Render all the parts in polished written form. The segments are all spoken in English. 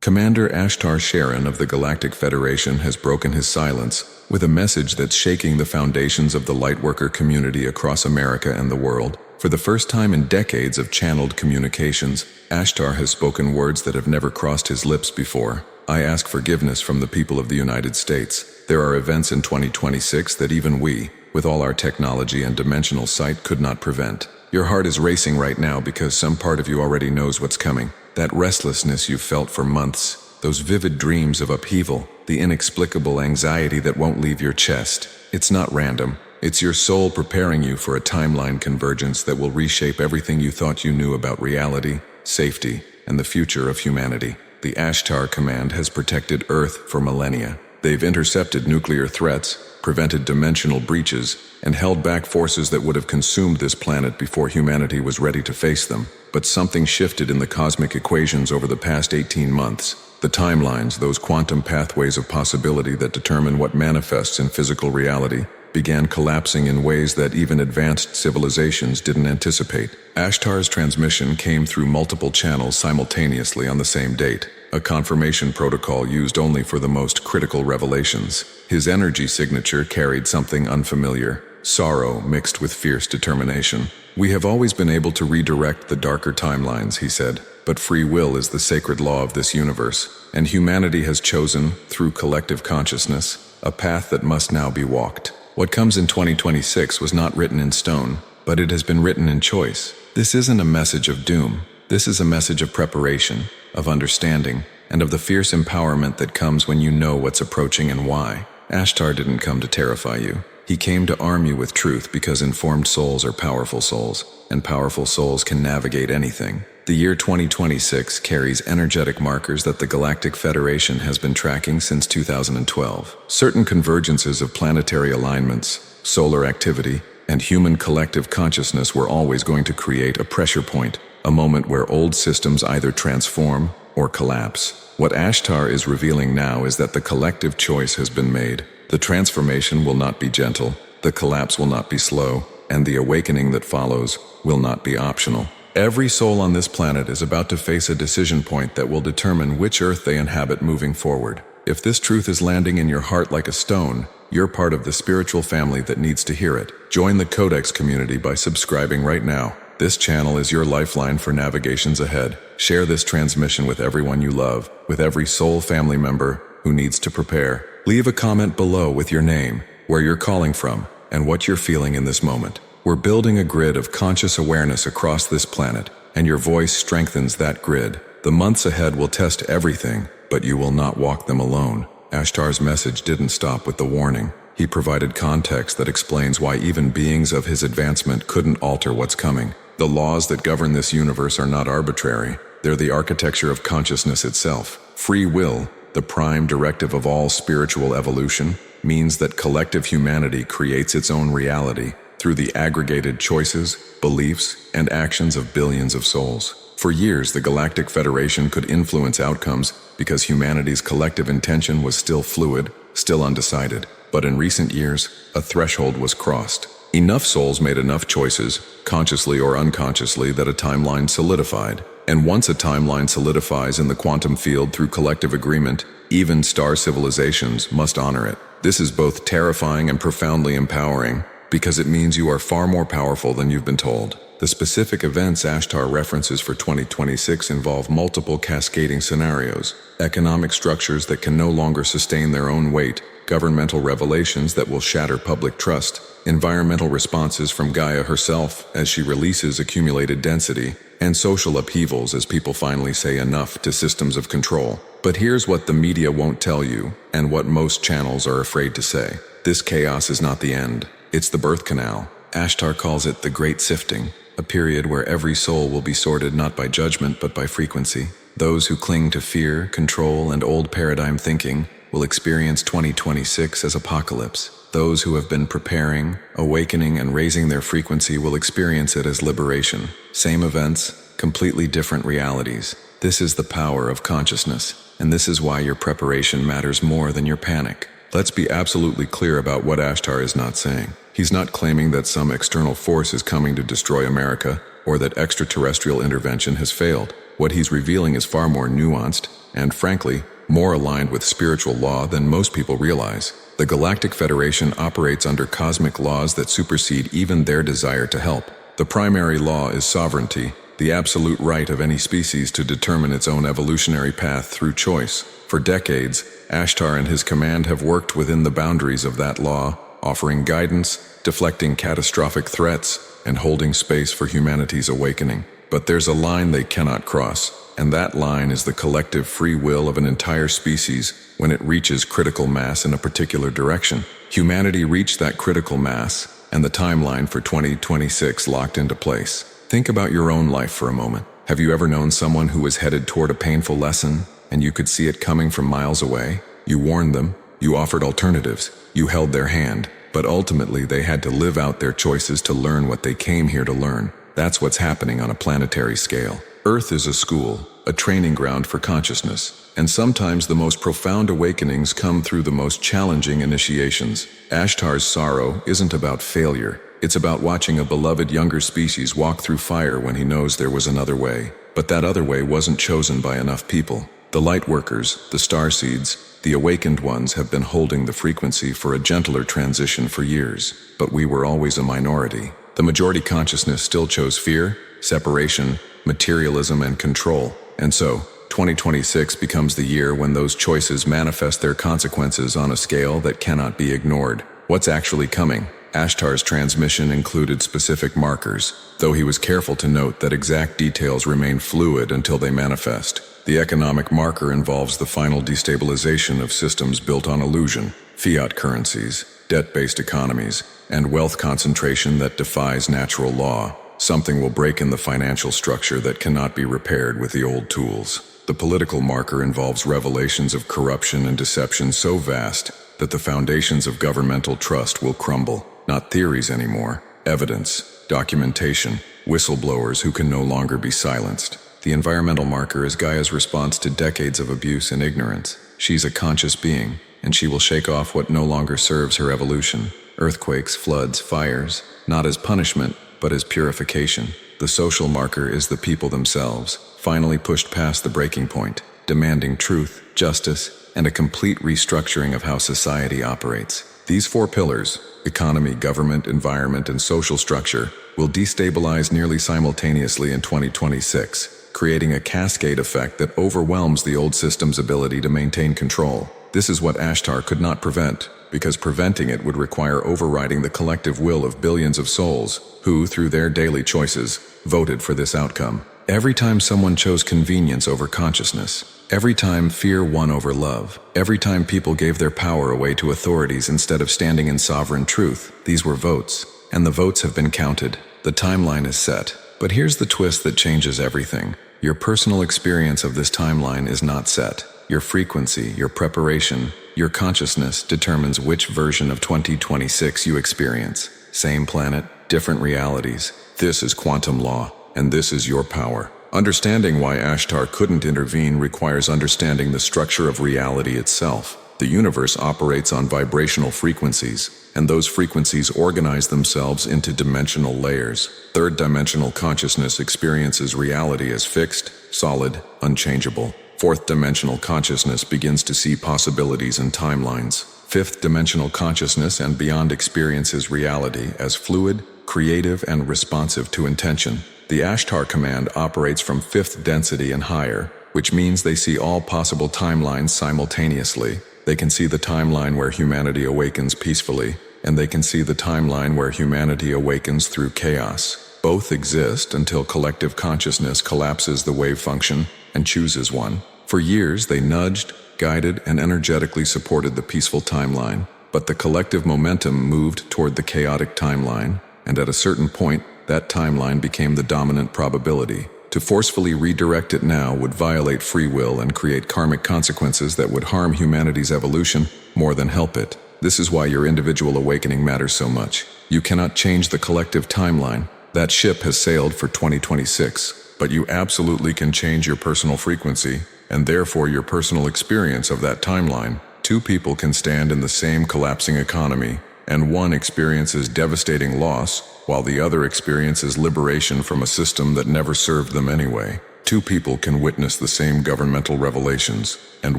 Commander Ashtar Sheran of the Galactic Federation has broken his silence with a message that's shaking the foundations of the lightworker community across America and the world. For the first time in decades of channeled communications, Ashtar has spoken words that have never crossed his lips before. I ask forgiveness from the people of the United States. There are events in 2026 that even we, with all our technology and dimensional sight, could not prevent. Your heart is racing right now because some part of you already knows what's coming. That restlessness you've felt for months, those vivid dreams of upheaval, the inexplicable anxiety that won't leave your chest. It's not random. It's your soul preparing you for a timeline convergence that will reshape everything you thought you knew about reality, safety, and the future of humanity. The Ashtar Command has protected Earth for millennia. They've intercepted nuclear threats, prevented dimensional breaches, and held back forces that would have consumed this planet before humanity was ready to face them. But something shifted in the cosmic equations over the past 18 months. The timelines, those quantum pathways of possibility that determine what manifests in physical reality, began collapsing in ways that even advanced civilizations didn't anticipate. Ashtar's transmission came through multiple channels simultaneously on the same date, a confirmation protocol used only for the most critical revelations. His energy signature carried something unfamiliar, sorrow mixed with fierce determination. "We have always been able to redirect the darker timelines," he said, "but free will is the sacred law of this universe, and humanity has chosen, through collective consciousness, a path that must now be walked. What comes in 2026 was not written in stone, but it has been written in choice. This isn't a message of doom. This is a message of preparation, of understanding, and of the fierce empowerment that comes when you know what's approaching and why." Ashtar didn't come to terrify you. He came to arm you with truth because informed souls are powerful souls, and powerful souls can navigate anything. The year 2026 carries energetic markers that the Galactic Federation has been tracking since 2012. Certain convergences of planetary alignments, solar activity, and human collective consciousness were always going to create a pressure point, a moment where old systems either transform or collapse. What Ashtar is revealing now is that the collective choice has been made. The transformation will not be gentle, the collapse will not be slow, and the awakening that follows will not be optional. Every soul on this planet is about to face a decision point that will determine which Earth they inhabit moving forward. If this truth is landing in your heart like a stone, you're part of the spiritual family that needs to hear it. Join the Codex community by subscribing right now. This channel is your lifeline for navigations ahead. Share this transmission with everyone you love, with every soul family member who needs to prepare. Leave a comment below with your name, where you're calling from, and what you're feeling in this moment. We're building a grid of conscious awareness across this planet, and your voice strengthens that grid. The months ahead will test everything, but you will not walk them alone. Ashtar's message didn't stop with the warning. He provided context that explains why even beings of his advancement couldn't alter what's coming. The laws that govern this universe are not arbitrary. They're the architecture of consciousness itself. Free will, the prime directive of all spiritual evolution, means that collective humanity creates its own reality through the aggregated choices, beliefs, and actions of billions of souls. For years, the Galactic Federation could influence outcomes because humanity's collective intention was still fluid, still undecided. But in recent years, a threshold was crossed. Enough souls made enough choices, consciously or unconsciously, that a timeline solidified. And once a timeline solidifies in the quantum field through collective agreement, even star civilizations must honor it. This is both terrifying and profoundly empowering, because it means you are far more powerful than you've been told. The specific events Ashtar references for 2026 involve multiple cascading scenarios, economic structures that can no longer sustain their own weight, governmental revelations that will shatter public trust, environmental responses from Gaia herself as she releases accumulated density, and social upheavals as people finally say enough to systems of control. But here's what the media won't tell you, and what most channels are afraid to say. This chaos is not the end. It's the birth canal. Ashtar calls it the Great Sifting, a period where every soul will be sorted not by judgment but by frequency. Those who cling to fear, control, and old paradigm thinking will experience 2026 as apocalypse. Those who have been preparing, awakening, and raising their frequency will experience it as liberation. Same events, completely different realities. This is the power of consciousness, and this is why your preparation matters more than your panic. Let's be absolutely clear about what Ashtar is not saying. He's not claiming that some external force is coming to destroy America, or that extraterrestrial intervention has failed. What he's revealing is far more nuanced, and frankly, more aligned with spiritual law than most people realize. The Galactic Federation operates under cosmic laws that supersede even their desire to help. The primary law is sovereignty, the absolute right of any species to determine its own evolutionary path through choice. For decades, Ashtar and his command have worked within the boundaries of that law, offering guidance, deflecting catastrophic threats, and holding space for humanity's awakening. But there's a line they cannot cross, and that line is the collective free will of an entire species when it reaches critical mass in a particular direction. Humanity reached that critical mass, and the timeline for 2026 locked into place. Think about your own life for a moment. Have you ever known someone who was headed toward a painful lesson, and you could see it coming from miles away? You warned them, you offered alternatives, you held their hand, but ultimately they had to live out their choices to learn what they came here to learn. That's what's happening on a planetary scale. Earth is a school, a training ground for consciousness, and sometimes the most profound awakenings come through the most challenging initiations. Ashtar's sorrow isn't about failure. It's about watching a beloved younger species walk through fire when he knows there was another way. But that other way wasn't chosen by enough people. The Lightworkers, the Starseeds, the awakened ones have been holding the frequency for a gentler transition for years. But we were always a minority. The majority consciousness still chose fear, separation, materialism, and control. And so, 2026 becomes the year when those choices manifest their consequences on a scale that cannot be ignored. What's actually coming? Ashtar's transmission included specific markers, though he was careful to note that exact details remain fluid until they manifest. The economic marker involves the final destabilization of systems built on illusion, fiat currencies, debt-based economies, and wealth concentration that defies natural law. Something will break in the financial structure that cannot be repaired with the old tools. The political marker involves revelations of corruption and deception so vast that the foundations of governmental trust will crumble. Not theories anymore, evidence, documentation, whistleblowers who can no longer be silenced. The environmental marker is Gaia's response to decades of abuse and ignorance. She's a conscious being, and she will shake off what no longer serves her evolution. Earthquakes, floods, fires, not as punishment, but as purification. The social marker is the people themselves, finally pushed past the breaking point, demanding truth, justice, and a complete restructuring of how society operates. These four pillars, economy, government, environment, and social structure, will destabilize nearly simultaneously in 2026, creating a cascade effect that overwhelms the old system's ability to maintain control. This is what Ashtar could not prevent, because preventing it would require overriding the collective will of billions of souls who, through their daily choices, voted for this outcome. Every time someone chose convenience over consciousness, every time fear won over love, every time people gave their power away to authorities instead of standing in sovereign truth, these were votes, and the votes have been counted. The timeline is set. But here's the twist that changes everything. Your personal experience of this timeline is not set. Your frequency, your preparation, your consciousness determines which version of 2026 you experience. Same planet, different realities. This is quantum law, and this is your power. Understanding why Ashtar couldn't intervene requires understanding the structure of reality itself. The universe operates on vibrational frequencies, and those frequencies organize themselves into dimensional layers. Third-dimensional consciousness experiences reality as fixed, solid, unchangeable. Fourth-dimensional consciousness begins to see possibilities and timelines. Fifth-dimensional consciousness and beyond experiences reality as fluid, creative, and responsive to intention. The Ashtar command operates from fifth density and higher, which means they see all possible timelines simultaneously. They can see the timeline where humanity awakens peacefully, and they can see the timeline where humanity awakens through chaos. Both exist until collective consciousness collapses the wave function and chooses one. For years, they nudged, guided, and energetically supported the peaceful timeline, but the collective momentum moved toward the chaotic timeline, and at a certain point, that timeline became the dominant probability. To forcefully redirect it now would violate free will and create karmic consequences that would harm humanity's evolution more than help it. This is why your individual awakening matters so much. You cannot change the collective timeline. That ship has sailed for 2026, but you absolutely can change your personal frequency, and therefore your personal experience of that timeline. Two people can stand in the same collapsing economy, and one experiences devastating loss, while the other experiences liberation from a system that never served them anyway. Two people can witness the same governmental revelations, and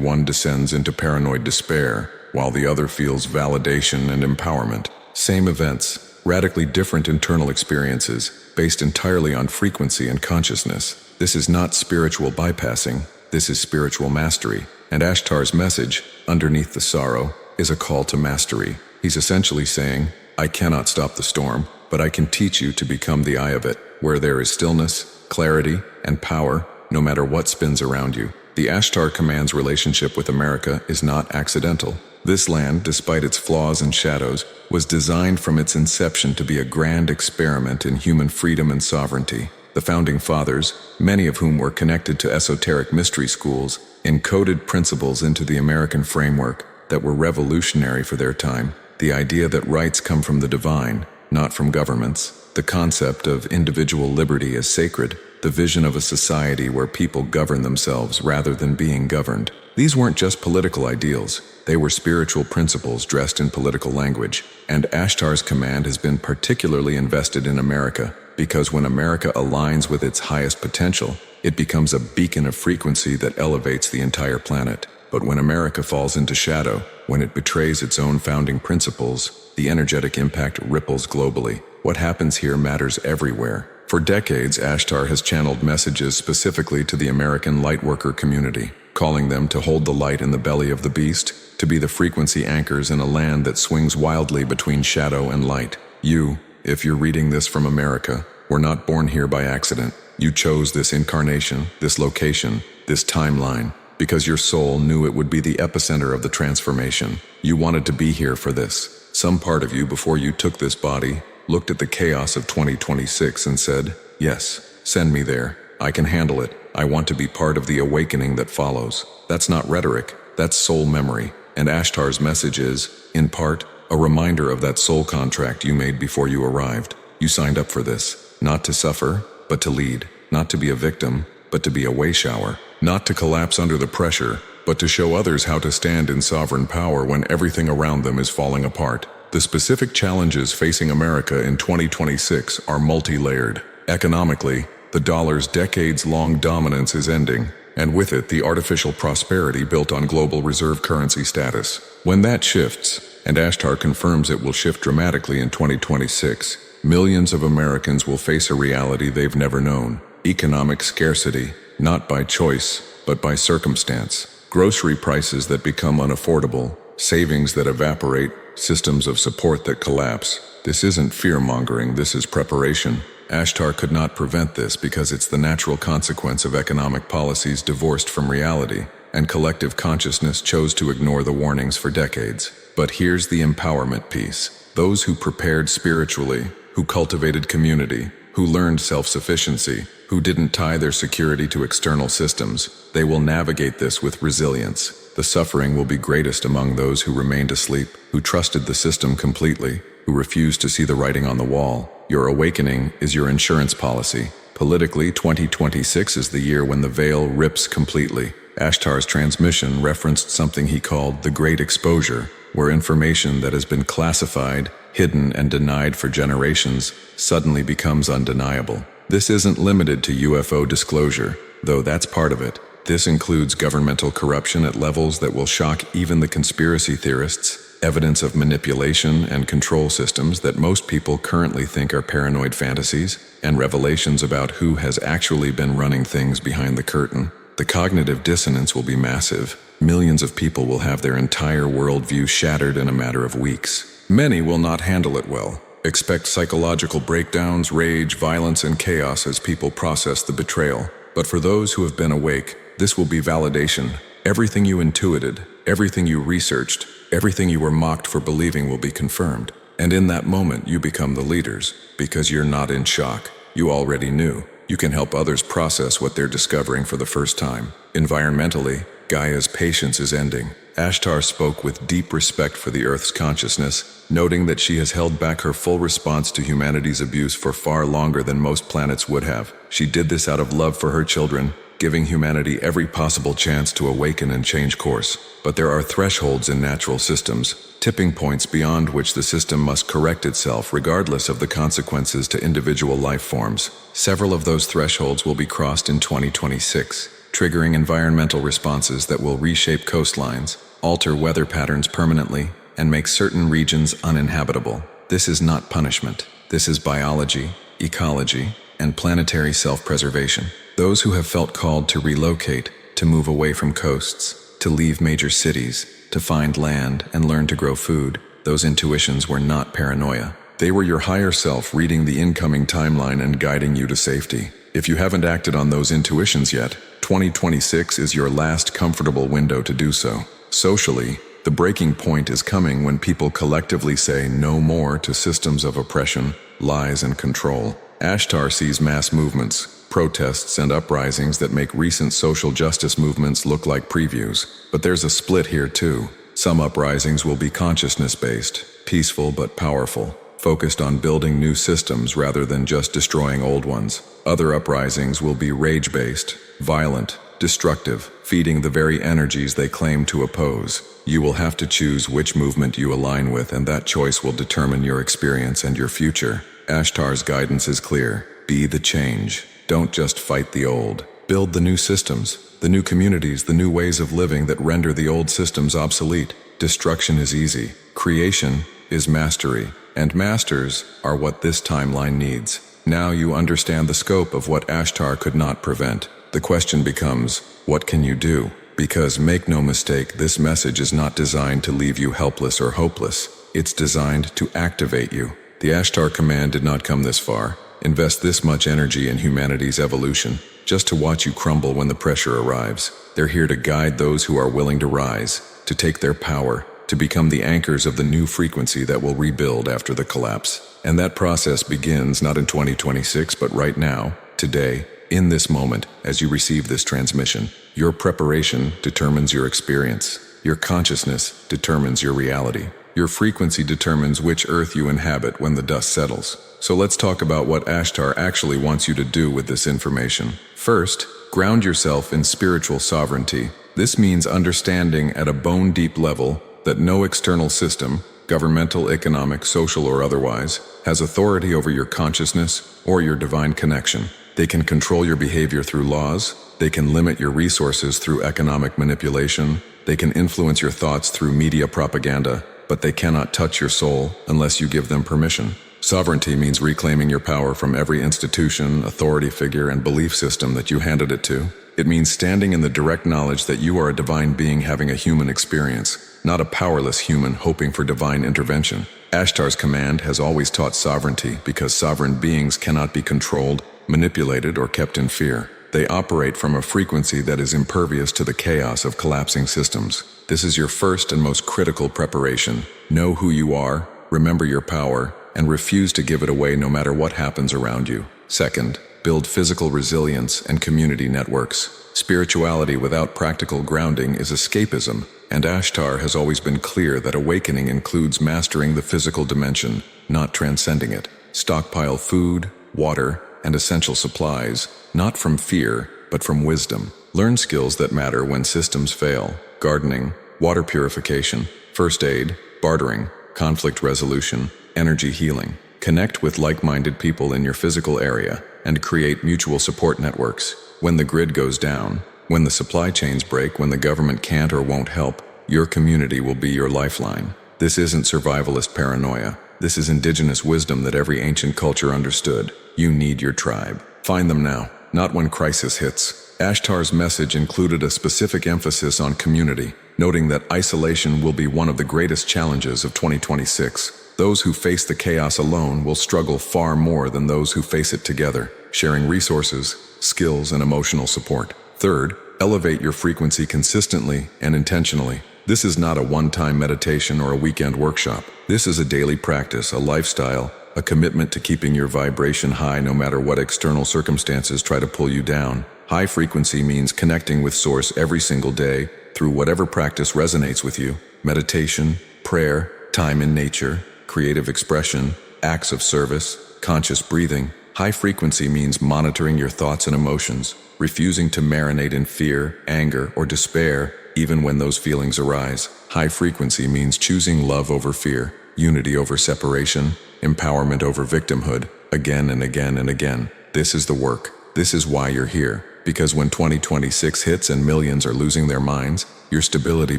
one descends into paranoid despair, while the other feels validation and empowerment. Same events, radically different internal experiences, based entirely on frequency and consciousness. This is not spiritual bypassing, this is spiritual mastery. And Ashtar's message, underneath the sorrow, is a call to mastery. He's essentially saying, I cannot stop the storm, but I can teach you to become the eye of it, where there is stillness, clarity, and power, no matter what spins around you. The Ashtar Command's relationship with America is not accidental. This land, despite its flaws and shadows, was designed from its inception to be a grand experiment in human freedom and sovereignty. The Founding Fathers, many of whom were connected to esoteric mystery schools, encoded principles into the American framework that were revolutionary for their time. The idea that rights come from the divine, not from governments, the concept of individual liberty as sacred, the vision of a society where people govern themselves rather than being governed. These weren't just political ideals, they were spiritual principles dressed in political language. And Ashtar's command has been particularly invested in America, because when America aligns with its highest potential, it becomes a beacon of frequency that elevates the entire planet. But when America falls into shadow, when it betrays its own founding principles, the energetic impact ripples globally. What happens here matters everywhere. For decades, Ashtar has channeled messages specifically to the American lightworker community, calling them to hold the light in the belly of the beast, to be the frequency anchors in a land that swings wildly between shadow and light. You, if you're reading this from America, were not born here by accident. You chose this incarnation, this location, this timeline, because your soul knew it would be the epicenter of the transformation. You wanted to be here for this. Some part of you, before you took this body, looked at the chaos of 2026 and said, yes, send me there. I can handle it. I want to be part of the awakening that follows. That's not rhetoric, that's soul memory. And Ashtar's message is, in part, a reminder of that soul contract you made before you arrived. You signed up for this, not to suffer, but to lead, not to be a victim, but to be a way shower, not to collapse under the pressure, but to show others how to stand in sovereign power when everything around them is falling apart. The specific challenges facing America in 2026 are multi-layered. Economically, the dollar's decades-long dominance is ending, and with it the artificial prosperity built on global reserve currency status. When that shifts, and Ashtar confirms it will shift dramatically in 2026, millions of Americans will face a reality they've never known. Economic scarcity, not by choice, but by circumstance. Grocery prices that become unaffordable, savings that evaporate, systems of support that collapse. This isn't fear-mongering, this is preparation. Ashtar could not prevent this because it's the natural consequence of economic policies divorced from reality, and collective consciousness chose to ignore the warnings for decades. But here's the empowerment piece. Those who prepared spiritually, who cultivated community, who learned self-sufficiency, who didn't tie their security to external systems, they will navigate this with resilience. The suffering will be greatest among those who remained asleep, who trusted the system completely, who refused to see the writing on the wall. Your awakening is your insurance policy. Politically, 2026 is the year when the veil rips completely. Ashtar's transmission referenced something he called the Great Exposure, where information that has been classified, hidden, and denied for generations suddenly becomes undeniable. This isn't limited to UFO disclosure, though that's part of it. This includes governmental corruption at levels that will shock even the conspiracy theorists, evidence of manipulation and control systems that most people currently think are paranoid fantasies, and revelations about who has actually been running things behind the curtain. The cognitive dissonance will be massive. Millions of people will have their entire worldview shattered in a matter of weeks. Many will not handle it well. Expect psychological breakdowns, rage, violence, and chaos as people process the betrayal. But for those who have been awake, this will be validation. Everything you intuited, everything you researched, everything you were mocked for believing will be confirmed. And in that moment, you become the leaders, because you're not in shock. You already knew. You can help others process what they're discovering for the first time. Environmentally, Gaia's patience is ending. Ashtar spoke with deep respect for the Earth's consciousness, noting that she has held back her full response to humanity's abuse for far longer than most planets would have. She did this out of love for her children, giving humanity every possible chance to awaken and change course. But there are thresholds in natural systems, tipping points beyond which the system must correct itself regardless of the consequences to individual life forms. Several of those thresholds will be crossed in 2026, triggering environmental responses that will reshape coastlines, alter weather patterns permanently, and make certain regions uninhabitable. This is not punishment. This is biology, ecology, and planetary self-preservation. Those who have felt called to relocate, to move away from coasts, to leave major cities, to find land and learn to grow food, those intuitions were not paranoia. They were your higher self reading the incoming timeline and guiding you to safety. If you haven't acted on those intuitions yet, 2026 is your last comfortable window to do so. Socially, the breaking point is coming when people collectively say no more to systems of oppression, lies, and control. Ashtar sees mass movements, protests, and uprisings that make recent social justice movements look like previews. But there's a split here too. Some uprisings will be consciousness-based, peaceful but powerful, focused on building new systems rather than just destroying old ones. Other uprisings will be rage-based, violent, destructive, feeding the very energies they claim to oppose. You will have to choose which movement you align with, and that choice will determine your experience and your future. Ashtar's guidance is clear. Be the change. Don't just fight the old. Build the new systems, the new communities, the new ways of living that render the old systems obsolete. Destruction is easy. Creation is mastery. And masters are what this timeline needs. Now you understand the scope of what Ashtar could not prevent. The question becomes, what can you do? Because make no mistake, this message is not designed to leave you helpless or hopeless. It's designed to activate you. The Ashtar command did not come this far, invest this much energy in humanity's evolution, just to watch you crumble when the pressure arrives. They're here to guide those who are willing to rise, to take their power, to become the anchors of the new frequency that will rebuild after the collapse. And that process begins not in 2026, but right now, today, in this moment, as you receive this transmission. Your preparation determines your experience. Your consciousness determines your reality. Your frequency determines which earth you inhabit when the dust settles. So let's talk about what Ashtar actually wants you to do with this information. First, ground yourself in spiritual sovereignty. This means understanding at a bone-deep level that no external system, governmental, economic, social, or otherwise, has authority over your consciousness or your divine connection. They can control your behavior through laws, they can limit your resources through economic manipulation, they can influence your thoughts through media propaganda, but they cannot touch your soul unless you give them permission. Sovereignty means reclaiming your power from every institution, authority figure, and belief system that you handed it to. It means standing in the direct knowledge that you are a divine being having a human experience, not a powerless human hoping for divine intervention. Ashtar's command has always taught sovereignty because sovereign beings cannot be controlled, manipulated, or kept in fear. They operate from a frequency that is impervious to the chaos of collapsing systems. This is your first and most critical preparation. Know who you are, remember your power, and refuse to give it away no matter what happens around you. Second, build physical resilience and community networks. Spirituality without practical grounding is escapism, and Ashtar has always been clear that awakening includes mastering the physical dimension, not transcending it. Stockpile food, water, and essential supplies, not from fear, but from wisdom. Learn skills that matter when systems fail: gardening, water purification, first aid, bartering, conflict resolution, energy healing. Connect with like-minded people in your physical area and create mutual support networks. When the grid goes down, when the supply chains break, when the government can't or won't help, your community will be your lifeline. This isn't survivalist paranoia. This is indigenous wisdom that every ancient culture understood. You need your tribe. Find them now, not when crisis hits. Ashtar's message included a specific emphasis on community, noting that isolation will be one of the greatest challenges of 2026. Those who face the chaos alone will struggle far more than those who face it together, sharing resources, skills, and emotional support. Third, elevate your frequency consistently and intentionally. This is not a one-time meditation or a weekend workshop. This is a daily practice, a lifestyle, a commitment to keeping your vibration high no matter what external circumstances try to pull you down. High frequency means connecting with Source every single day through whatever practice resonates with you: meditation, prayer, time in nature, creative expression, acts of service, conscious breathing, High frequency means monitoring your thoughts and emotions, refusing to marinate in fear, anger, or despair, even when those feelings arise. High frequency means choosing love over fear, unity over separation, empowerment over victimhood, again and again and again. This is the work. This is why you're here. Because when 2026 hits and millions are losing their minds, your stability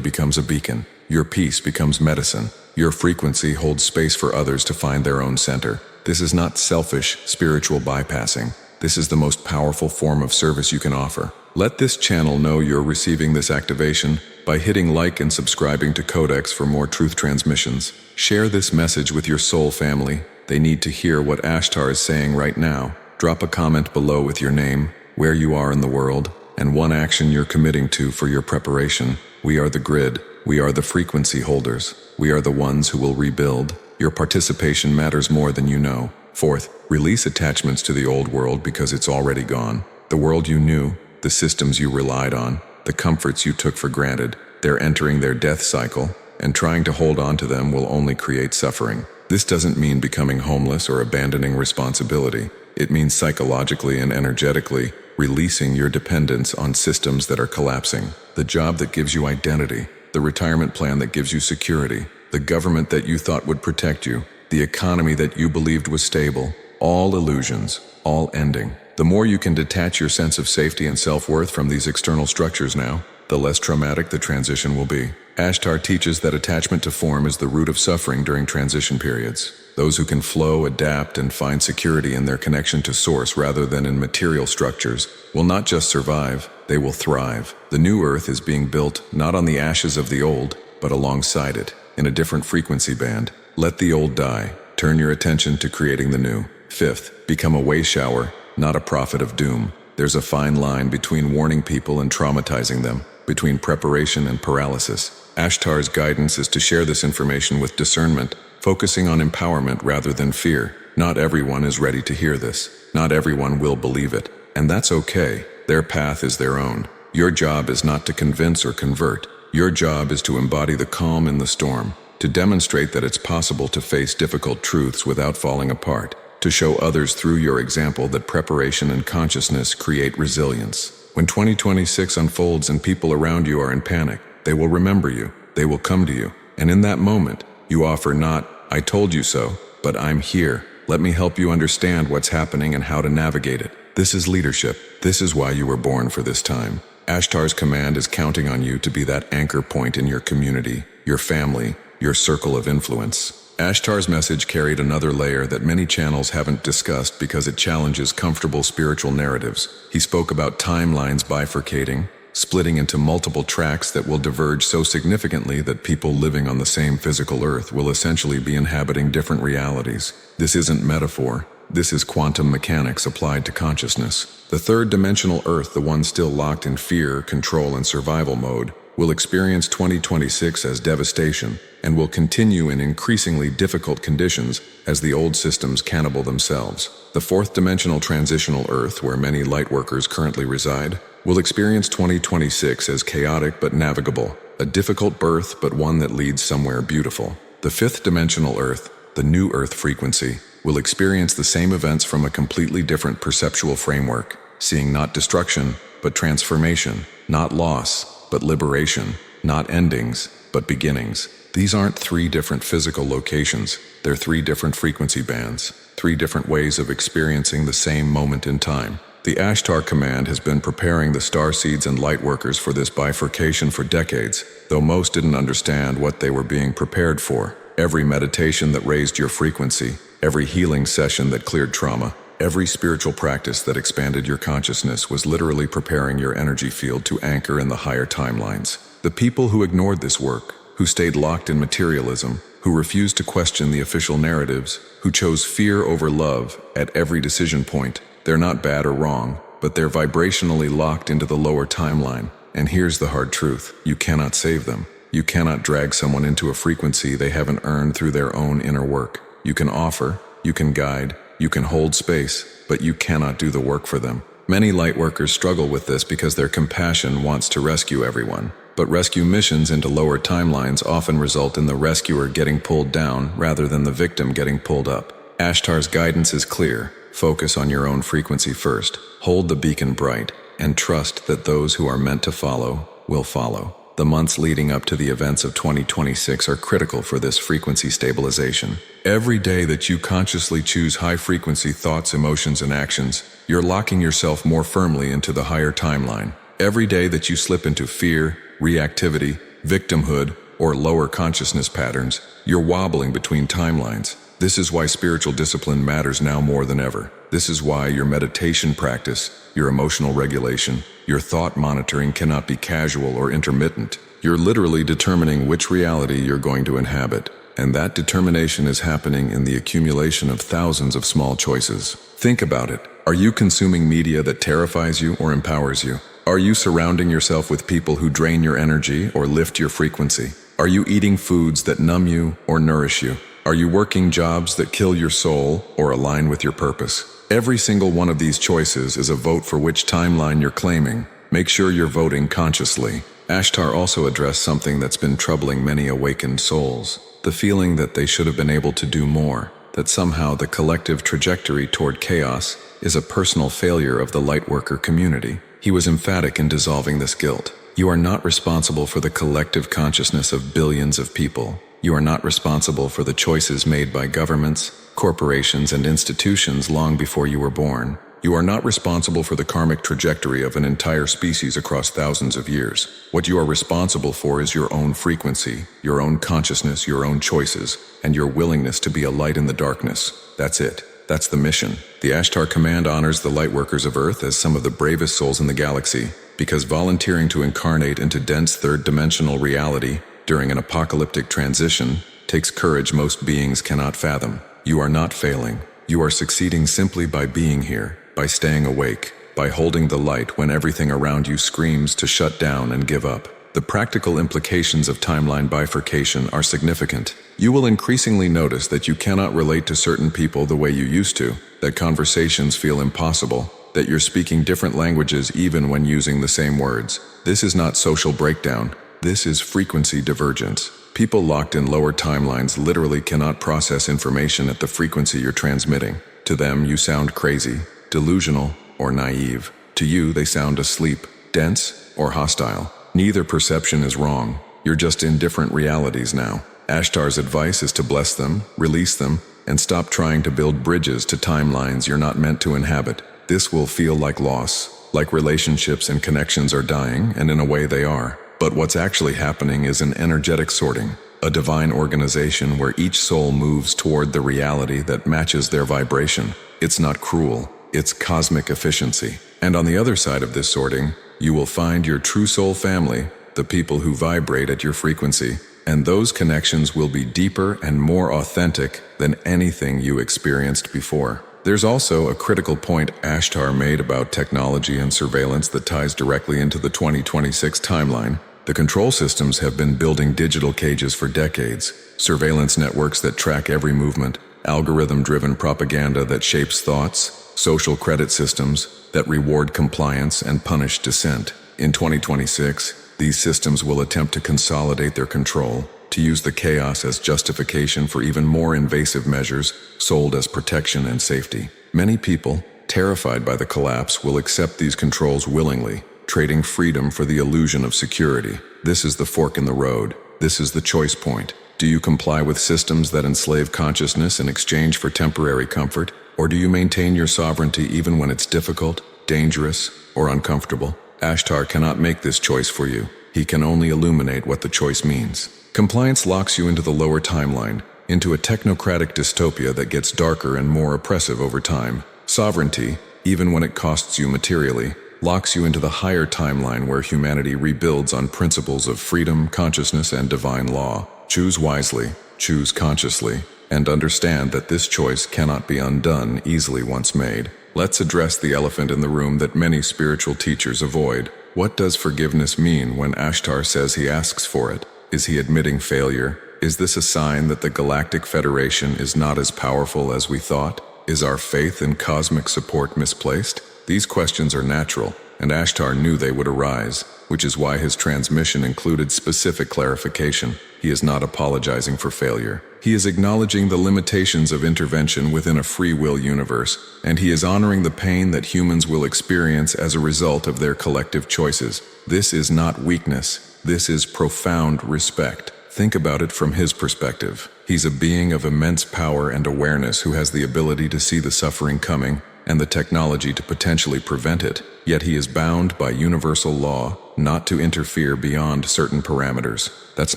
becomes a beacon. Your peace becomes medicine. Your frequency holds space for others to find their own center. This is not selfish, spiritual bypassing. This is the most powerful form of service you can offer. Let this channel know you're receiving this activation by hitting like and subscribing to Codex for more truth transmissions. Share this message with your soul family. They need to hear what Ashtar is saying right now. Drop a comment below with your name, where you are in the world, and one action you're committing to for your preparation. We are the grid. We are the frequency holders. We are the ones who will rebuild. Your participation matters more than you know. Fourth, release attachments to the old world because it's already gone. The world you knew, the systems you relied on, the comforts you took for granted, they're entering their death cycle, and trying to hold on to them will only create suffering. This doesn't mean becoming homeless or abandoning responsibility. It means psychologically and energetically releasing your dependence on systems that are collapsing. The job that gives you identity, the retirement plan that gives you security, the government that you thought would protect you, the economy that you believed was stable, all illusions, all ending. The more you can detach your sense of safety and self-worth from these external structures now, the less traumatic the transition will be. Ashtar teaches that attachment to form is the root of suffering during transition periods. Those who can flow, adapt, and find security in their connection to source rather than in material structures will not just survive, they will thrive. The new earth is being built not on the ashes of the old, but alongside it, in a different frequency band. Let the old die. Turn your attention to creating the new. Fifth, become a way shower, not a prophet of doom. There's a fine line between warning people and traumatizing them, between preparation and paralysis. Ashtar's guidance is to share this information with discernment, focusing on empowerment rather than fear. Not everyone is ready to hear this. Not everyone will believe it. And that's okay. Their path is their own. Your job is not to convince or convert. Your job is to embody the calm in the storm, to demonstrate that it's possible to face difficult truths without falling apart, to show others through your example that preparation and consciousness create resilience. When 2026 unfolds and people around you are in panic, they will remember you, they will come to you, and in that moment, you offer not, "I told you so," but "I'm here. Let me help you understand what's happening and how to navigate it." This is leadership. This is why you were born for this time. Ashtar's command is counting on you to be that anchor point in your community, your family, your circle of influence. Ashtar's message carried another layer that many channels haven't discussed because it challenges comfortable spiritual narratives. He spoke about timelines bifurcating, splitting into multiple tracks that will diverge so significantly that people living on the same physical earth will essentially be inhabiting different realities. This isn't metaphor. This is quantum mechanics applied to consciousness. The third-dimensional earth, the one still locked in fear, control, and survival mode, will experience 2026 as devastation and will continue in increasingly difficult conditions as the old systems cannibal themselves. The fourth-dimensional transitional earth, where many lightworkers currently reside, will experience 2026 as chaotic but navigable, a difficult birth but one that leads somewhere beautiful. The fifth-dimensional earth, the new earth frequency, will experience the same events from a completely different perceptual framework, seeing not destruction, but transformation, not loss, but liberation, not endings, but beginnings. These aren't three different physical locations, they're three different frequency bands, three different ways of experiencing the same moment in time. The Ashtar Command has been preparing the starseeds and lightworkers for this bifurcation for decades, though most didn't understand what they were being prepared for. Every meditation that raised your frequency, every healing session that cleared trauma, every spiritual practice that expanded your consciousness was literally preparing your energy field to anchor in the higher timelines. The people who ignored this work, who stayed locked in materialism, who refused to question the official narratives, who chose fear over love at every decision point, they're not bad or wrong, but they're vibrationally locked into the lower timeline. And here's the hard truth: you cannot save them. You cannot drag someone into a frequency they haven't earned through their own inner work. You can offer, you can guide, you can hold space, but you cannot do the work for them. Many lightworkers struggle with this because their compassion wants to rescue everyone. But rescue missions into lower timelines often result in the rescuer getting pulled down rather than the victim getting pulled up. Ashtar's guidance is clear. Focus on your own frequency first, hold the beacon bright, and trust that those who are meant to follow will follow. The months leading up to the events of 2026 are critical for this frequency stabilization. Every day that you consciously choose high-frequency thoughts, emotions, and actions, you're locking yourself more firmly into the higher timeline. Every day that you slip into fear, reactivity, victimhood, or lower consciousness patterns, you're wobbling between timelines. This is why spiritual discipline matters now more than ever. This is why your meditation practice, your emotional regulation, your thought monitoring cannot be casual or intermittent. You're literally determining which reality you're going to inhabit, and that determination is happening in the accumulation of thousands of small choices. Think about it. Are you consuming media that terrifies you or empowers you? Are you surrounding yourself with people who drain your energy or lift your frequency? Are you eating foods that numb you or nourish you? Are you working jobs that kill your soul or align with your purpose? Every single one of these choices is a vote for which timeline you're claiming. Make sure you're voting consciously. Ashtar also addressed something that's been troubling many awakened souls: the feeling that they should have been able to do more, that somehow the collective trajectory toward chaos is a personal failure of the lightworker community. He was emphatic in dissolving this guilt. You are not responsible for the collective consciousness of billions of people. You are not responsible for the choices made by governments, corporations, and institutions long before you were born. You are not responsible for the karmic trajectory of an entire species across thousands of years. What you are responsible for is your own frequency, your own consciousness, your own choices, and your willingness to be a light in the darkness. That's it. That's the mission. The Ashtar Command honors the lightworkers of Earth as some of the bravest souls in the galaxy, because volunteering to incarnate into dense third-dimensional reality during an apocalyptic transition takes courage most beings cannot fathom. You are not failing. You are succeeding simply by being here, by staying awake, by holding the light when everything around you screams to shut down and give up. The practical implications of timeline bifurcation are significant. You will increasingly notice that you cannot relate to certain people the way you used to, that conversations feel impossible, that you're speaking different languages even when using the same words. This is not social breakdown. This is frequency divergence. People locked in lower timelines literally cannot process information at the frequency you're transmitting. To them, you sound crazy, delusional, or naive. To you, they sound asleep, dense, or hostile. Neither perception is wrong. You're just in different realities now. Ashtar's advice is to bless them, release them, and stop trying to build bridges to timelines you're not meant to inhabit. This will feel like loss, like relationships and connections are dying, and in a way they are. But what's actually happening is an energetic sorting, a divine organization where each soul moves toward the reality that matches their vibration. It's not cruel, it's cosmic efficiency. And on the other side of this sorting, you will find your true soul family, the people who vibrate at your frequency, and those connections will be deeper and more authentic than anything you experienced before. There's also a critical point Ashtar made about technology and surveillance that ties directly into the 2026 timeline. The control systems have been building digital cages for decades, surveillance networks that track every movement, algorithm-driven propaganda that shapes thoughts, social credit systems that reward compliance and punish dissent. In 2026, these systems will attempt to consolidate their control, to use the chaos as justification for even more invasive measures sold as protection and safety. Many people, terrified by the collapse, will accept these controls willingly, trading freedom for the illusion of security. This is the fork in the road. This is the choice point. Do you comply with systems that enslave consciousness in exchange for temporary comfort? Or do you maintain your sovereignty even when it's difficult, dangerous, or uncomfortable? Ashtar cannot make this choice for you. He can only illuminate what the choice means. Compliance locks you into the lower timeline, into a technocratic dystopia that gets darker and more oppressive over time. Sovereignty, even when it costs you materially, locks you into the higher timeline where humanity rebuilds on principles of freedom, consciousness, and divine law. Choose wisely, choose consciously, and understand that this choice cannot be undone easily once made. Let's address the elephant in the room that many spiritual teachers avoid. What does forgiveness mean when Ashtar says he asks for it? Is he admitting failure? Is this a sign that the Galactic Federation is not as powerful as we thought? Is our faith in cosmic support misplaced? These questions are natural, and Ashtar knew they would arise. which is why his transmission included specific clarification. He is not apologizing for failure. He is acknowledging the limitations of intervention within a free will universe, and he is honoring the pain that humans will experience as a result of their collective choices. This is not weakness. This is profound respect. Think about it from his perspective. He's a being of immense power and awareness who has the ability to see the suffering coming and the technology to potentially prevent it. Yet he is bound by universal law not to interfere beyond certain parameters. That's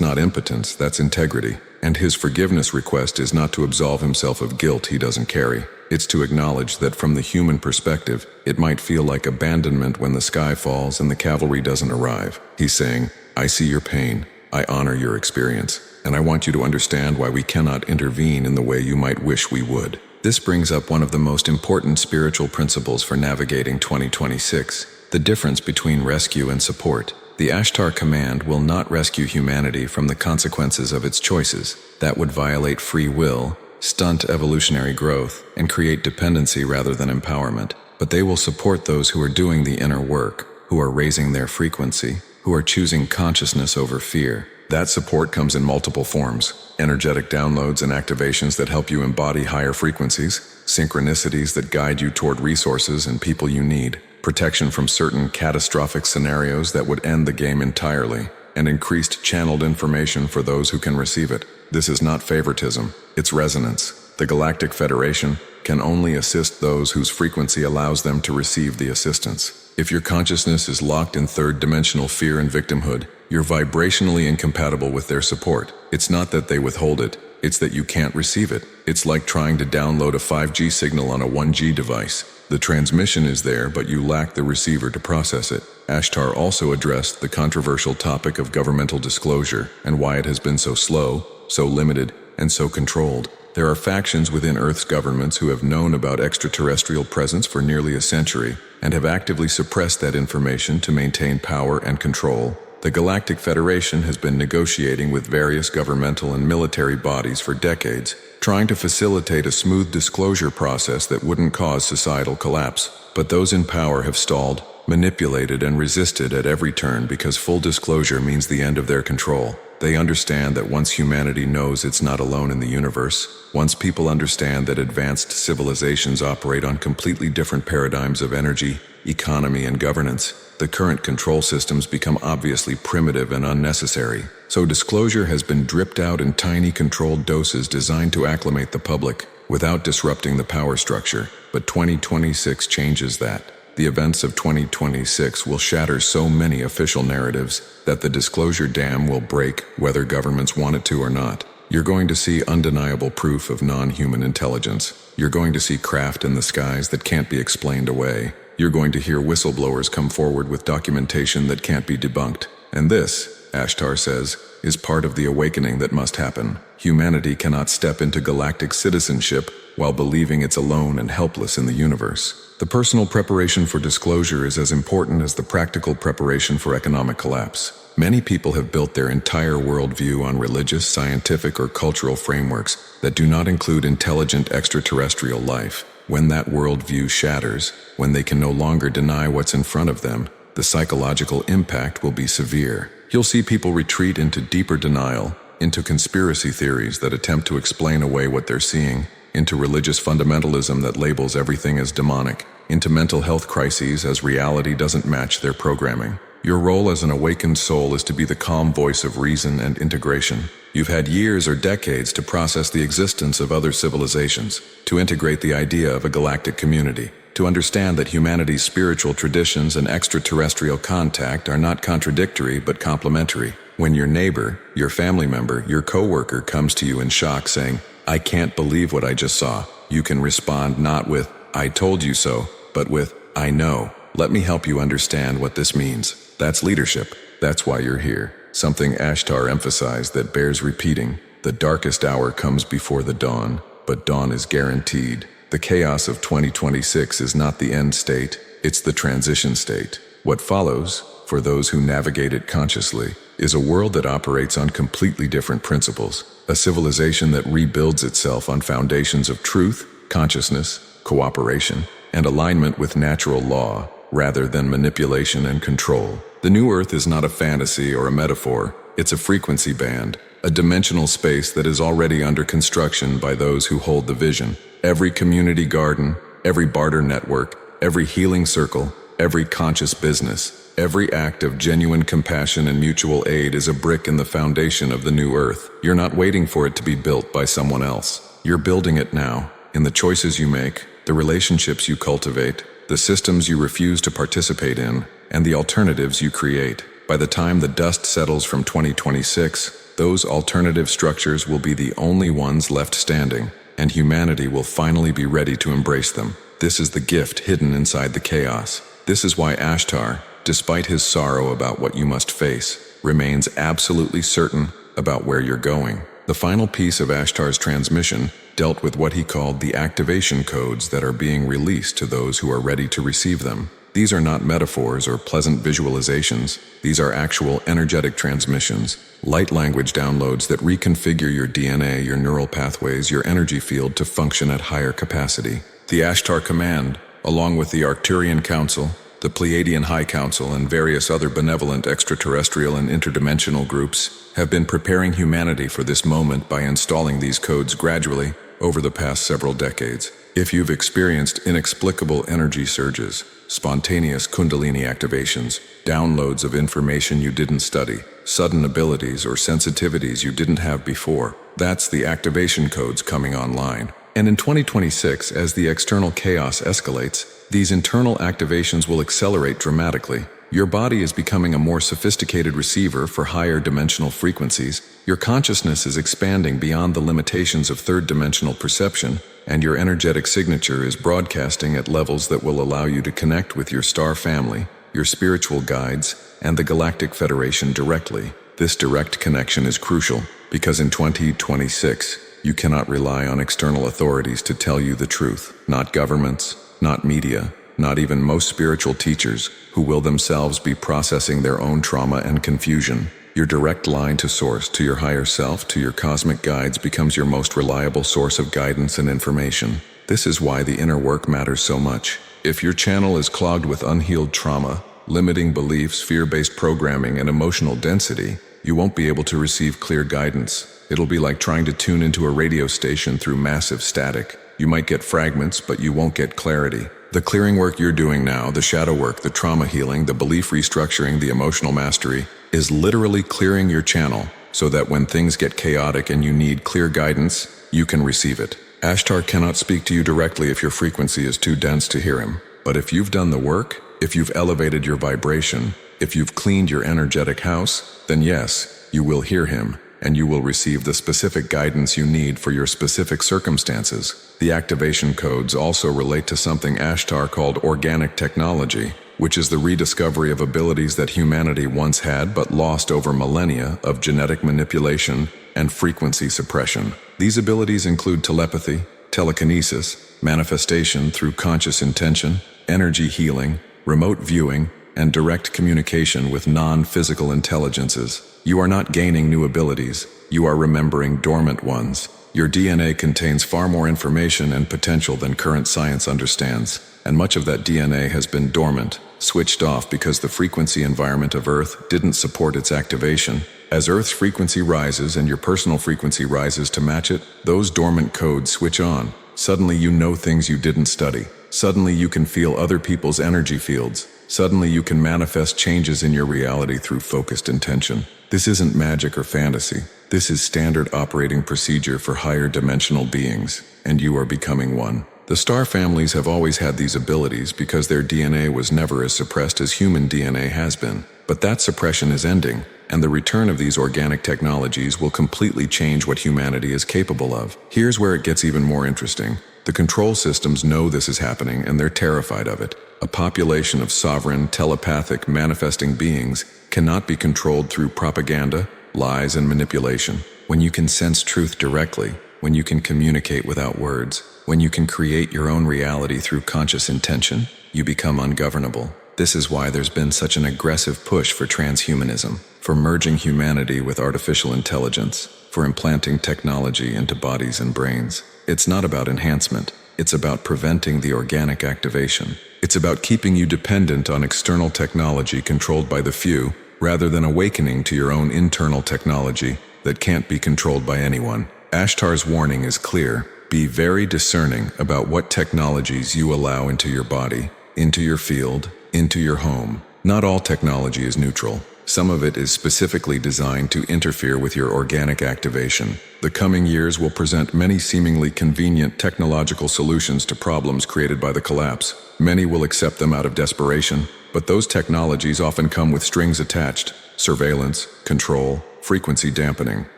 not impotence, that's integrity. And his forgiveness request is not to absolve himself of guilt he doesn't carry. It's to acknowledge that from the human perspective, it might feel like abandonment when the sky falls and the cavalry doesn't arrive. He's saying, I see your pain, I honor your experience, and I want you to understand why we cannot intervene in the way you might wish we would. This brings up one of the most important spiritual principles for navigating 2026, the difference between rescue and support. The Ashtar command will not rescue humanity from the consequences of its choices. That would violate free will, stunt evolutionary growth, and create dependency rather than empowerment. But they will support those who are doing the inner work, who are raising their frequency, who are choosing consciousness over fear. That support comes in multiple forms: energetic downloads and activations that help you embody higher frequencies, synchronicities that guide you toward resources and people you need, protection from certain catastrophic scenarios that would end the game entirely, and increased channeled information for those who can receive it. This is not favoritism, it's resonance. The Galactic Federation can only assist those whose frequency allows them to receive the assistance. If your consciousness is locked in third-dimensional fear and victimhood, you're vibrationally incompatible with their support. It's not that they withhold it, it's that you can't receive it. It's like trying to download a 5G signal on a 1G device. The transmission is there, but you lack the receiver to process it. Ashtar also addressed the controversial topic of governmental disclosure and why it has been so slow, so limited, and so controlled. There are factions within Earth's governments who have known about extraterrestrial presence for nearly a century and have actively suppressed that information to maintain power and control. The Galactic Federation has been negotiating with various governmental and military bodies for decades, trying to facilitate a smooth disclosure process that wouldn't cause societal collapse. But those in power have stalled, manipulated, and resisted at every turn because full disclosure means the end of their control. They understand that once humanity knows it's not alone in the universe, once people understand that advanced civilizations operate on completely different paradigms of energy, economy, and governance, the current control systems become obviously primitive and unnecessary. So disclosure has been dripped out in tiny controlled doses designed to acclimate the public without disrupting the power structure. But 2026 changes that. The events of 2026 will shatter so many official narratives that the disclosure dam will break whether governments want it to or not. You're going to see undeniable proof of non-human intelligence. You're going to see craft in the skies that can't be explained away. You're going to hear whistleblowers come forward with documentation that can't be debunked. And this, Ashtar says, is part of the awakening that must happen. Humanity cannot step into galactic citizenship while believing it's alone and helpless in the universe. The personal preparation for disclosure is as important as the practical preparation for economic collapse. Many people have built their entire worldview on religious, scientific, or cultural frameworks that do not include intelligent extraterrestrial life. When that worldview shatters, when they can no longer deny what's in front of them, the psychological impact will be severe. You'll see people retreat into deeper denial, into conspiracy theories that attempt to explain away what they're seeing, into religious fundamentalism that labels everything as demonic, into mental health crises as reality doesn't match their programming. Your role as an awakened soul is to be the calm voice of reason and integration. You've had years or decades to process the existence of other civilizations, to integrate the idea of a galactic community, to understand that humanity's spiritual traditions and extraterrestrial contact are not contradictory but complementary. When your neighbor, your family member, your coworker comes to you in shock saying, "I can't believe what I just saw," you can respond not with, "I told you so," but with, "I know. Let me help you understand what this means." That's leadership. That's why you're here. Something Ashtar emphasized that bears repeating: the darkest hour comes before the dawn, but dawn is guaranteed. The chaos of 2026 is not the end state, it's the transition state. What follows, for those who navigate it consciously, is a world that operates on completely different principles, a civilization that rebuilds itself on foundations of truth, consciousness, cooperation, and alignment with natural law, rather than manipulation and control. The new Earth is not a fantasy or a metaphor, it's a frequency band, a dimensional space that is already under construction by those who hold the vision. Every community garden, every barter network, every healing circle, every conscious business, every act of genuine compassion and mutual aid is a brick in the foundation of the new Earth. You're not waiting for it to be built by someone else. You're building it now, in the choices you make, the relationships you cultivate, the systems you refuse to participate in, and the alternatives you create. By the time the dust settles from 2026, those alternative structures will be the only ones left standing, and humanity will finally be ready to embrace them. This is the gift hidden inside the chaos. This is why Ashtar, despite his sorrow about what you must face, remains absolutely certain about where you're going. The final piece of Ashtar's transmission dealt with what he called the activation codes that are being released to those who are ready to receive them. These are not metaphors or pleasant visualizations. These are actual energetic transmissions, light language downloads that reconfigure your DNA, your neural pathways, your energy field to function at higher capacity. The Ashtar Command, along with the Arcturian Council, the Pleiadian High Council, and various other benevolent extraterrestrial and interdimensional groups, have been preparing humanity for this moment by installing these codes gradually over the past several decades. If you've experienced inexplicable energy surges, spontaneous Kundalini activations, downloads of information you didn't study, sudden abilities or sensitivities you didn't have before, that's the activation codes coming online. And in 2026, as the external chaos escalates, these internal activations will accelerate dramatically. Your body is becoming a more sophisticated receiver for higher dimensional frequencies, your consciousness is expanding beyond the limitations of third-dimensional perception, and your energetic signature is broadcasting at levels that will allow you to connect with your star family, your spiritual guides, and the Galactic Federation directly. This direct connection is crucial, because in 2026, you cannot rely on external authorities to tell you the truth. Not governments, not media, not even most spiritual teachers, who will themselves be processing their own trauma and confusion. Your direct line to source, to your higher self, to your cosmic guides becomes your most reliable source of guidance and information. This is why the inner work matters so much. If your channel is clogged with unhealed trauma, limiting beliefs, fear-based programming, and emotional density, you won't be able to receive clear guidance. It'll be like trying to tune into a radio station through massive static. You might get fragments, but you won't get clarity. The clearing work you're doing now, the shadow work, the trauma healing, the belief restructuring, the emotional mastery, is literally clearing your channel so that when things get chaotic and you need clear guidance, you can receive it. Ashtar cannot speak to you directly if your frequency is too dense to hear him. But if you've done the work, if you've elevated your vibration, if you've cleaned your energetic house, then yes, you will hear him, and you will receive the specific guidance you need for your specific circumstances. The activation codes also relate to something Ashtar called organic technology, which is the rediscovery of abilities that humanity once had but lost over millennia of genetic manipulation and frequency suppression. These abilities include telepathy, telekinesis, manifestation through conscious intention, energy healing, remote viewing, and direct communication with non-physical intelligences. You are not gaining new abilities, you are remembering dormant ones. Your DNA contains far more information and potential than current science understands, and much of that DNA has been dormant, switched off because the frequency environment of Earth didn't support its activation. As Earth's frequency rises and your personal frequency rises to match it, those dormant codes switch on. Suddenly you know things you didn't study. Suddenly you can feel other people's energy fields. Suddenly you can manifest changes in your reality through focused intention. This isn't magic or fantasy. This is standard operating procedure for higher dimensional beings, and you are becoming one. The star families have always had these abilities because their DNA was never as suppressed as human DNA has been. But that suppression is ending, and the return of these organic technologies will completely change what humanity is capable of. Here's where it gets even more interesting. The control systems know this is happening, and they're terrified of it. A population of sovereign, telepathic, manifesting beings cannot be controlled through propaganda, lies, and manipulation. When you can sense truth directly, when you can communicate without words, when you can create your own reality through conscious intention, you become ungovernable. This is why there's been such an aggressive push for transhumanism, for merging humanity with artificial intelligence, for implanting technology into bodies and brains. It's not about enhancement, It's about preventing the organic activation. It's about keeping you dependent on external technology controlled by the few, rather than awakening to your own internal technology that can't be controlled by anyone. Ashtar's warning is clear. Be very discerning about what technologies you allow into your body, into your field, into your home. Not all technology is neutral. Some of it is specifically designed to interfere with your organic activation. The coming years will present many seemingly convenient technological solutions to problems created by the collapse. Many will accept them out of desperation, but those technologies often come with strings attached: surveillance, control, frequency dampening.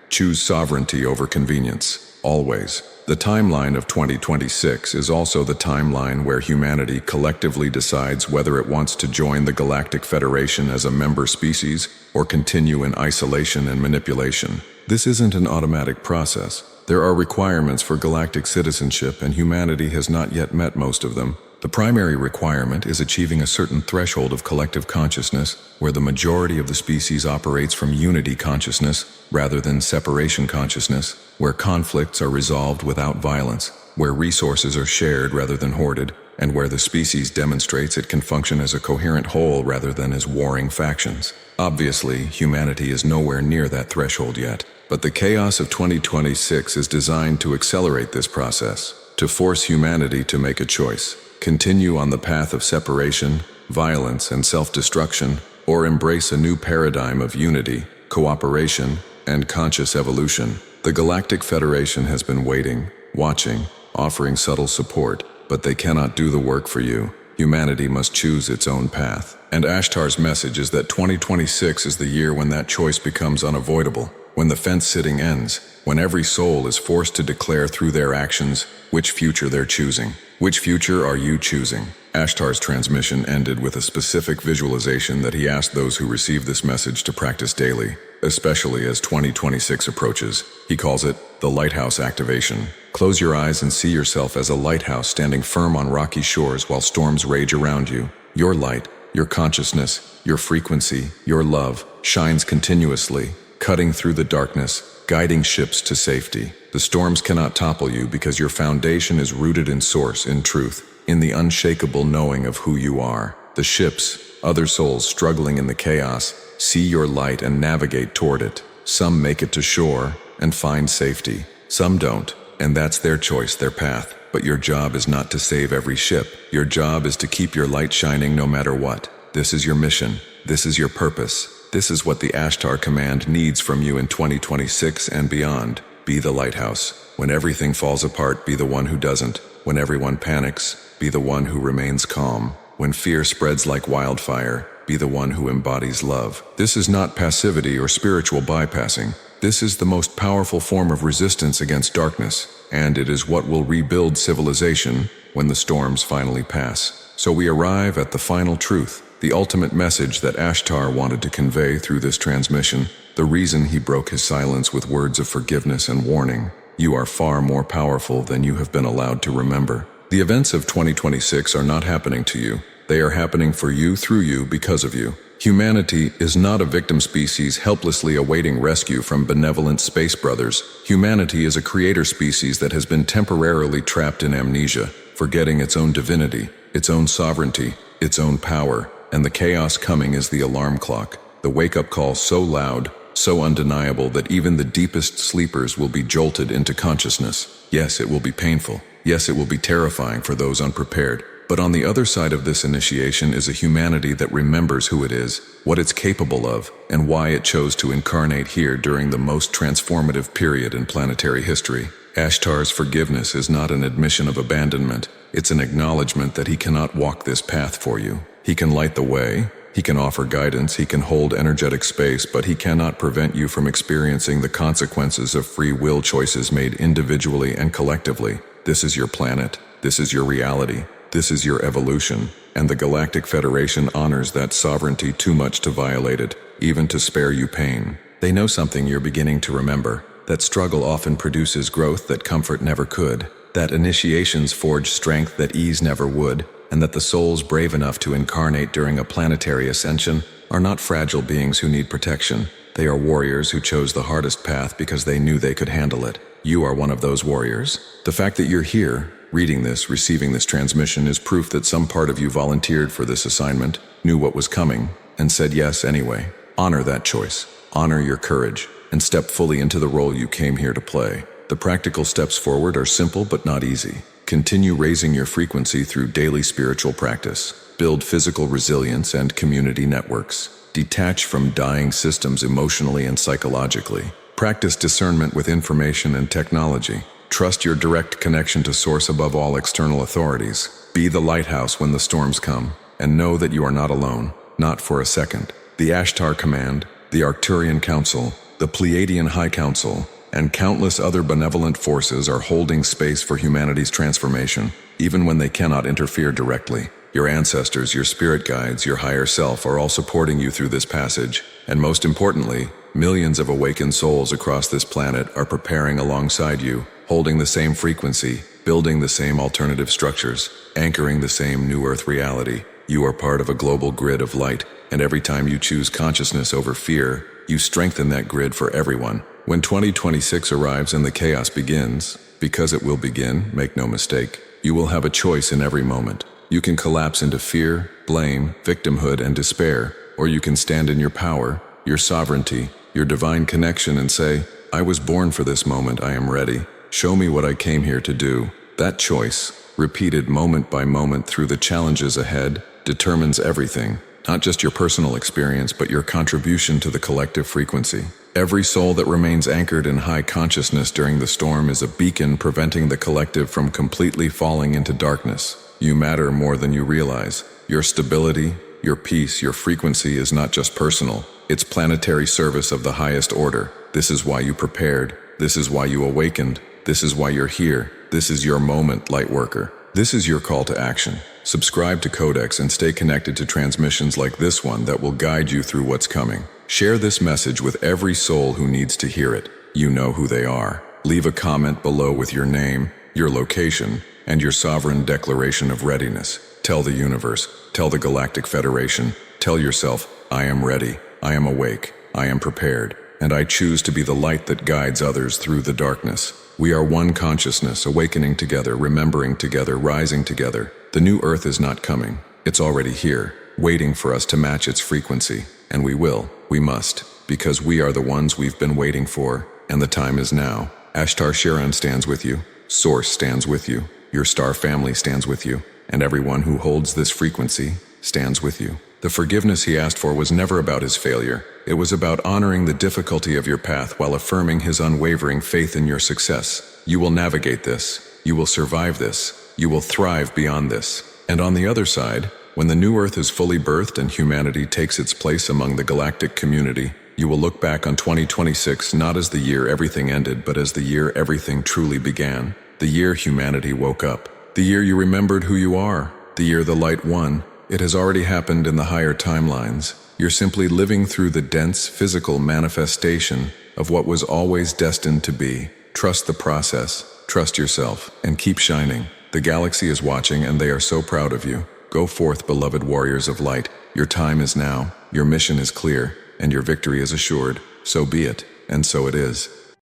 Choose sovereignty over convenience, always. The timeline of 2026 is also the timeline where humanity collectively decides whether it wants to join the Galactic Federation as a member species or continue in isolation and manipulation. This isn't an automatic process. There are requirements for galactic citizenship, and humanity has not yet met most of them. The primary requirement is achieving a certain threshold of collective consciousness where the majority of the species operates from unity consciousness rather than separation consciousness, where conflicts are resolved without violence, where resources are shared rather than hoarded, and where the species demonstrates it can function as a coherent whole rather than as warring factions. Obviously, humanity is nowhere near that threshold yet, but the chaos of 2026 is designed to accelerate this process, to force humanity to make a choice. Continue on the path of separation, violence, and self-destruction, or embrace a new paradigm of unity, cooperation, and conscious evolution. The Galactic Federation has been waiting, watching, offering subtle support, but they cannot do the work for you. Humanity must choose its own path. And Ashtar's message is that 2026 is the year when that choice becomes unavoidable, when the fence-sitting ends, when every soul is forced to declare through their actions which future they're choosing. Which future are you choosing? Ashtar's transmission ended with a specific visualization that he asked those who receive this message to practice daily, especially as 2026 approaches. He calls it the lighthouse activation. Close your eyes and see yourself as a lighthouse standing firm on rocky shores while storms rage around you. Your light, your consciousness, your frequency, your love shines continuously, cutting through the darkness, guiding ships to safety. The storms cannot topple you because your foundation is rooted in source, in truth, in the unshakable knowing of who you are. The ships, other souls struggling in the chaos, see your light and navigate toward it. Some make it to shore and find safety. Some don't, and that's their choice, their path. But your job is not to save every ship. Your job is to keep your light shining no matter what. This is your mission. This is your purpose. This is what the Ashtar Command needs from you in 2026 and beyond. Be the lighthouse. When everything falls apart, be the one who doesn't. When everyone panics, be the one who remains calm. When fear spreads like wildfire, be the one who embodies love. This is not passivity or spiritual bypassing. This is the most powerful form of resistance against darkness, and it is what will rebuild civilization when the storms finally pass. So we arrive at the final truth, the ultimate message that Ashtar wanted to convey through this transmission, the reason he broke his silence with words of forgiveness and warning. You are far more powerful than you have been allowed to remember. The events of 2026 are not happening to you. They are happening for you, through you, because of you. Humanity is not a victim species helplessly awaiting rescue from benevolent space brothers. Humanity is a creator species that has been temporarily trapped in amnesia, forgetting its own divinity, its own sovereignty, its own power, and the chaos coming is the alarm clock, the wake-up call so loud, so undeniable that even the deepest sleepers will be jolted into consciousness. Yes, it will be painful. Yes, it will be terrifying for those unprepared. But on the other side of this initiation is a humanity that remembers who it is, what it's capable of, and why it chose to incarnate here during the most transformative period in planetary history. Ashtar's forgiveness is not an admission of abandonment. It's an acknowledgement that he cannot walk this path for you. He can light the way, he can offer guidance, he can hold energetic space, but he cannot prevent you from experiencing the consequences of free will choices made individually and collectively. This is your planet. This is your reality. This is your evolution, and the Galactic Federation honors that sovereignty too much to violate it, even to spare you pain. They know something you're beginning to remember, that struggle often produces growth that comfort never could, that initiations forge strength that ease never would, and that the souls brave enough to incarnate during a planetary ascension are not fragile beings who need protection. They are warriors who chose the hardest path because they knew they could handle it. You are one of those warriors. The fact that you're here, Reading this, receiving this transmission is proof that some part of you volunteered for this assignment, knew what was coming, and said yes anyway. Honor that choice. Honor your courage, and step fully into the role you came here to play. The practical steps forward are simple but not easy. Continue raising your frequency through daily spiritual practice. Build physical resilience and community networks. Detach from dying systems emotionally and psychologically. Practice discernment with information and technology. Trust your direct connection to Source above all external authorities. Be the lighthouse when the storms come, and know that you are not alone, not for a second. The Ashtar Command, the Arcturian Council, the Pleiadian High Council, and countless other benevolent forces are holding space for humanity's transformation, even when they cannot interfere directly. Your ancestors, your spirit guides, your higher self are all supporting you through this passage, and most importantly, millions of awakened souls across this planet are preparing alongside you, holding the same frequency, building the same alternative structures, anchoring the same new earth reality. You are part of a global grid of light, and every time you choose consciousness over fear, you strengthen that grid for everyone. When 2026 arrives and the chaos begins, because it will begin, make no mistake, you will have a choice in every moment. You can collapse into fear, blame, victimhood, and despair, or you can stand in your power, your sovereignty, your divine connection and say, I was born for this moment, I am ready. Show me what I came here to do. That choice, repeated moment by moment through the challenges ahead, determines everything, not just your personal experience, but your contribution to the collective frequency. Every soul that remains anchored in high consciousness during the storm is a beacon preventing the collective from completely falling into darkness. You matter more than you realize. Your stability, your peace, your frequency is not just personal. It's planetary service of the highest order. This is why you prepared. This is why you awakened. This is why you're here. This is your moment, Lightworker. This is your call to action. Subscribe to Codex and stay connected to transmissions like this one that will guide you through what's coming. Share this message with every soul who needs to hear it. You know who they are. Leave a comment below with your name, your location, and your sovereign declaration of readiness. Tell the universe, tell the Galactic Federation, tell yourself, I am ready, I am awake, I am prepared, and I choose to be the light that guides others through the darkness. We are one consciousness, awakening together, remembering together, rising together. The new Earth is not coming. It's already here, waiting for us to match its frequency. And we will, we must, because we are the ones we've been waiting for, and the time is now. Ashtar Sheran stands with you. Source stands with you. Your star family stands with you. And everyone who holds this frequency stands with you. The forgiveness he asked for was never about his failure. It was about honoring the difficulty of your path while affirming his unwavering faith in your success. You will navigate this. You will survive this. You will thrive beyond this. And on the other side, when the new Earth is fully birthed and humanity takes its place among the galactic community, you will look back on 2026 not as the year everything ended, but as the year everything truly began. The year humanity woke up. The year you remembered who you are. The year the light won. It has already happened in the higher timelines. You're simply living through the dense physical manifestation of what was always destined to be. Trust the process, trust yourself, and keep shining. The galaxy is watching and they are so proud of you. Go forth, beloved warriors of light. Your time is now, your mission is clear, and your victory is assured. So be it, and so it is.